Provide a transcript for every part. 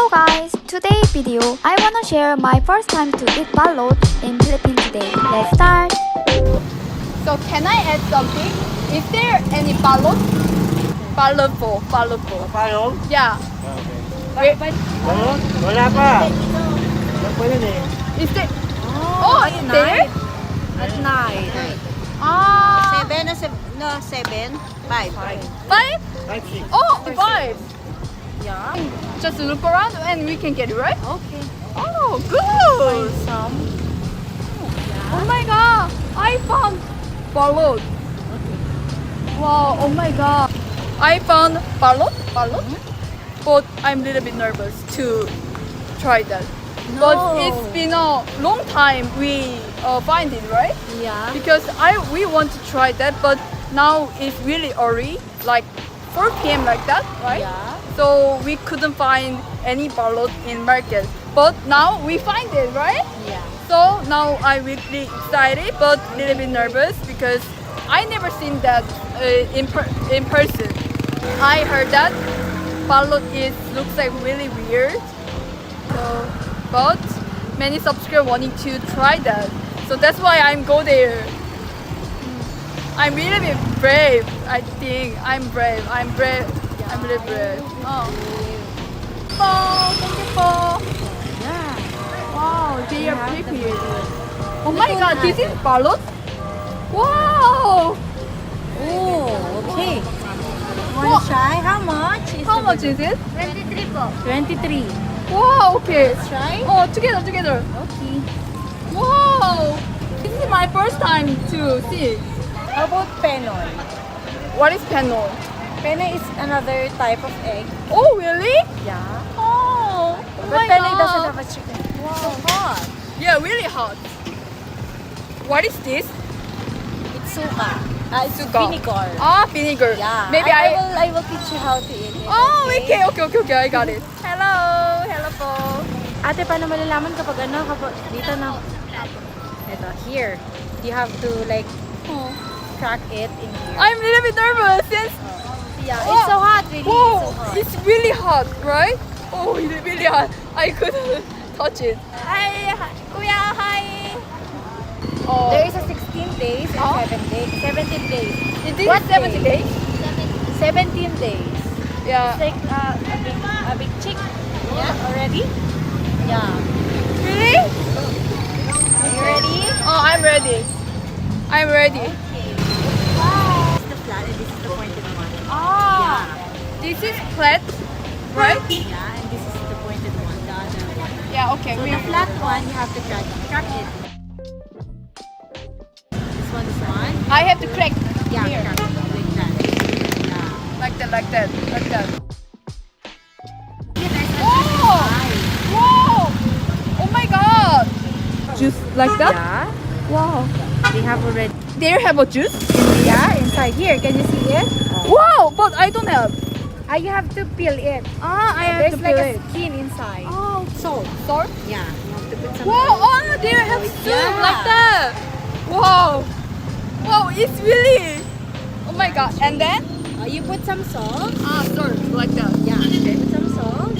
Hello guys, today video I wanna share my first time to eat balut in Philippines today. Let's start. So can I add something? Is there any balut? Balut po. Paano? Yeah. Okay. Balot? Wala pa. Wala pa yun eh. Is there? Oh, is there? At night. Ah. 7 no, 7? 5. Five? 5, 6. Oh, five. Yeah. Just look around and we can get it, right? Okay. Oh, good. Some. Oh my god, I found balut. Wow, oh my god. I found balut, but I'm a little bit nervous to try that. But it's been a long time we find it, right? Yeah. Because we want to try that, but now it's really early, like 4 p.m. like that, right? Yeah. So we couldn't find any balut in market. But now we find it, right? Yeah. So now I'm really excited, but a little bit nervous because I never seen that in person. I heard that balut looks like really weird. So, but many subscribers wanting to try that. So that's why I'm go there. I'm really bit brave. I think I'm brave. I'm really brave. Oh. Oh, thank you for. Yeah. Wow, they are Yeah, pretty. the Oh my god, this is balut? Wow! Oh, okay. Want What? to try? How much? How much is it? 23. Wow, okay. Let's try. Oh, together. Okay. Wow! This is my first time to see. How about penoy? What is penol? Penoy is another type of egg. Oh, really? Yeah. Oh, But my penoy god. doesn't have a chicken. Wow. So hot. Yeah, really hot. What is this? It's suka. It's Suka. vinegar. Ah, vinegar. Yeah. Maybe I will teach you how to eat it. Oh, okay. I got it. Hello po. Ate, paano malalaman kapag dito na, ito, here. You have to like Oh. crack it in here. I'm a little bit nervous since Yeah, Oh. it's so hot, really. whoa, It's so hot. it's really hot, right? Oh, it's really hot. I couldn't touch it. Hi, kuya, hi. Oh, There is a 16 days and Oh. 17 days. is this what 70 day? days? 17 days. Yeah. It's like a big chick. Yeah, already? Yeah. Really? Are you ready? Oh, I'm ready. I'm ready. Okay. Wow. This is the flat and this is the pointed one. Ah, this is flat, right? Yeah, and this is the pointed one. The other one. Yeah. Okay. So the flat one, you have to crack it. This one is one. I have to crack. Yeah, Here. crack it like that. Yeah. Like that. You guys have Oh! to try. Whoa! Oh my god! Juice like that? Yeah. Wow. They have already. There have a juice? Yeah, inside here. Can you see it? Wow! But I don't have. You have to peel it. Ah, I have There's to like peel a it. skin inside. Oh, Salt. salt? Yeah, you have to put some Wow! salt. Oh, there have soup Yeah. like that. Wow! Wow! It's really. Oh my god! And then? You put some salt. Ah, salt like that. Yeah, put some salt.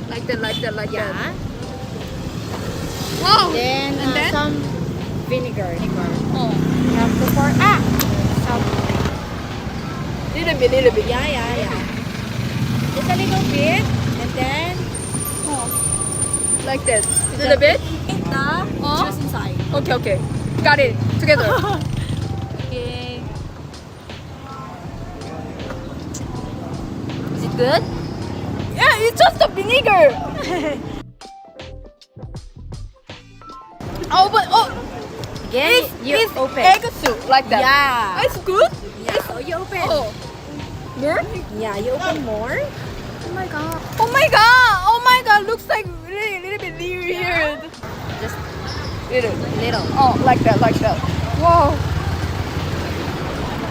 Like that. Yeah. Wow! Then, And then? some vinegar. Oh, You have to pour. Some. little bit. Yeah. Just a little bit, and then Oh. Like that. Little bit. the Oh. juice inside. Okay. Got it. Together. Okay. Is it good? Yeah, it's just a vinegar. Again, you it's open. egg soup like that. Yeah. It's good. Yeah. Oh, you open. Oh, more? Yeah, you open more. Oh my god! Looks like really little bit weird. Just Little. little. Oh, like that.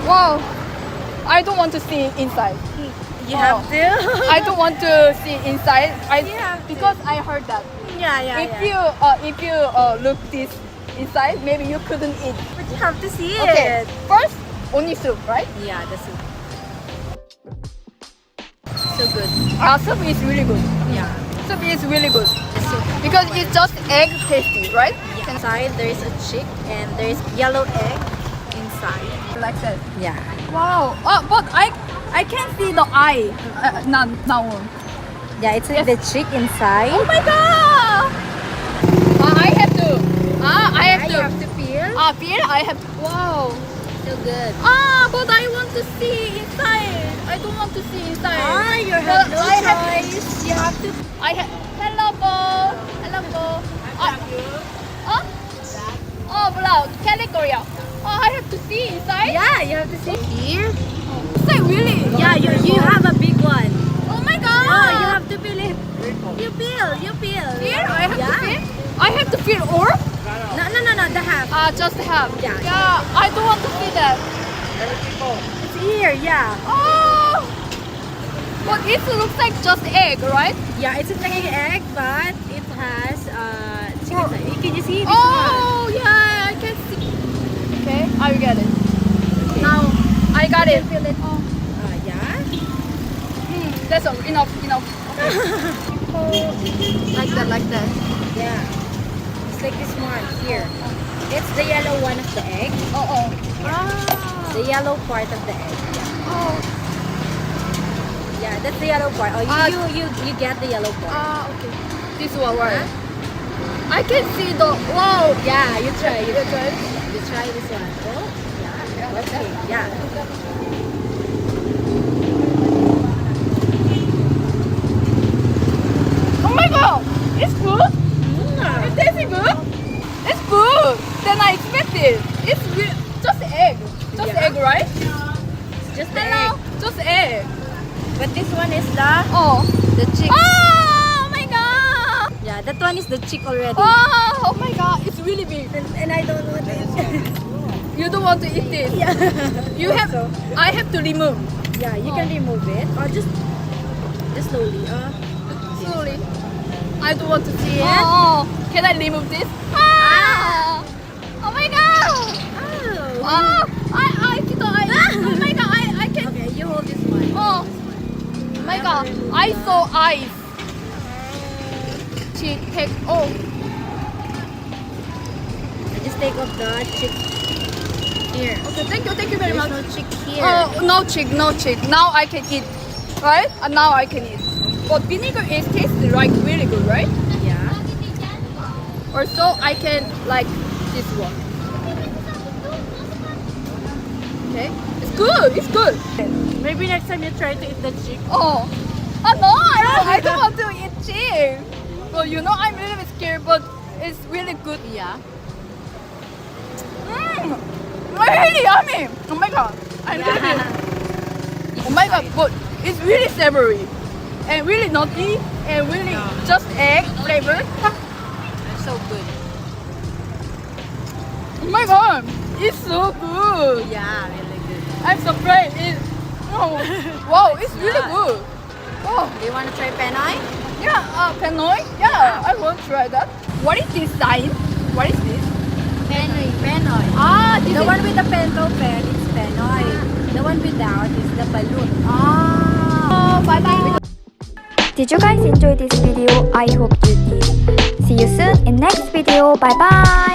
Wow. I don't want to see inside. You have to. I don't want to see inside. You have to. Because I heard that. Yeah. If you look this inside, maybe you couldn't eat. But you have to see Okay. it. First, only soup, right? Yeah, the soup. so good. Soup is really good. Yeah. Soup is really good The soup. because it's just egg tasty, right? Inside there is a chick and there is yellow egg inside. Like that. Yeah. Wow. But I can't see the eye. Now. Yeah, it's the chick inside. Oh my god! I have to. I have You to. have to peel. Feel. I have. Wow. So good. But I want to see inside. I don't want to see inside. You But have no I have. choice. You have to. I have. Hello, Bo. Hello, Bo. Blood. Category. I have to see inside. Yeah, you have to see here. Inside really. Yeah, you have a big one. Oh my god. You have to peel it. You peel. Here I have to Yeah. feel. I have to feel or. No, the half. Just have. Yeah. Yeah. I don't want to see that. It's here, yeah. Oh. But it looks like just egg, right? Yeah, it's like an egg, but it has chicken side. Can you see this one? Oh yeah, I can see. Okay, I will get it. Now I got it. Feel it. Oh. Yeah. That's all. Enough. Like that. Yeah. It's like this one here. It's the yellow one of the egg. Oh. The yellow part of the egg. Oh. Yeah, that's the yellow part. Oh, you get the yellow part. Okay. This one, right? I can see the. Wow. Yeah, you try. You try. You try this one. Oh, yeah. Okay. Yeah. Oh my god! It's good. It tastes good. It's good than I expected. It's just egg. Just Yeah. egg, right? It's just the Hello. egg. Just egg. But this one is the chick. Oh my god! Yeah, that one is the chick already. Oh my god! It's really big. And I don't want it. You don't want to eat this. Yeah. You have. I have to remove Yeah, you can remove it or just slowly. slowly. I don't want to see it. Yeah. Can I remove this? Oh my god! Oh. Oh my god! I can. Okay, you hold this one. Oh my god! I saw eyes. She take. Oh. Just take off the chick here. Okay. Thank you very There's much. no chick here. Oh, no chick. Now I can eat, right? Now I can eat. But vinegar is tastes like really good, right? Yeah. Also, I can like this one. Okay, it's good. It's good. Maybe next time you try to eat the chick. Oh, no, I don't want to eat chick. Well, you know I'm a little bit scared, but it's really good. Yeah. Really yummy. Oh my god, I'm really. Oh my god, but it's really savory and really nutty and really just egg flavor. It's so good. Oh my god, it's so good. Yeah, really good. I'm surprised. Wow, it's really good. Oh, Do you want to try penoy? yeah, Pinoy. Yeah, I want to try that. What is this sign? What is this? Penoy. This The is. one with the pento pen is penoy. The one without is the balut. Bye bye. Did you guys enjoy this video? I hope you did. See you soon in next video. Bye bye.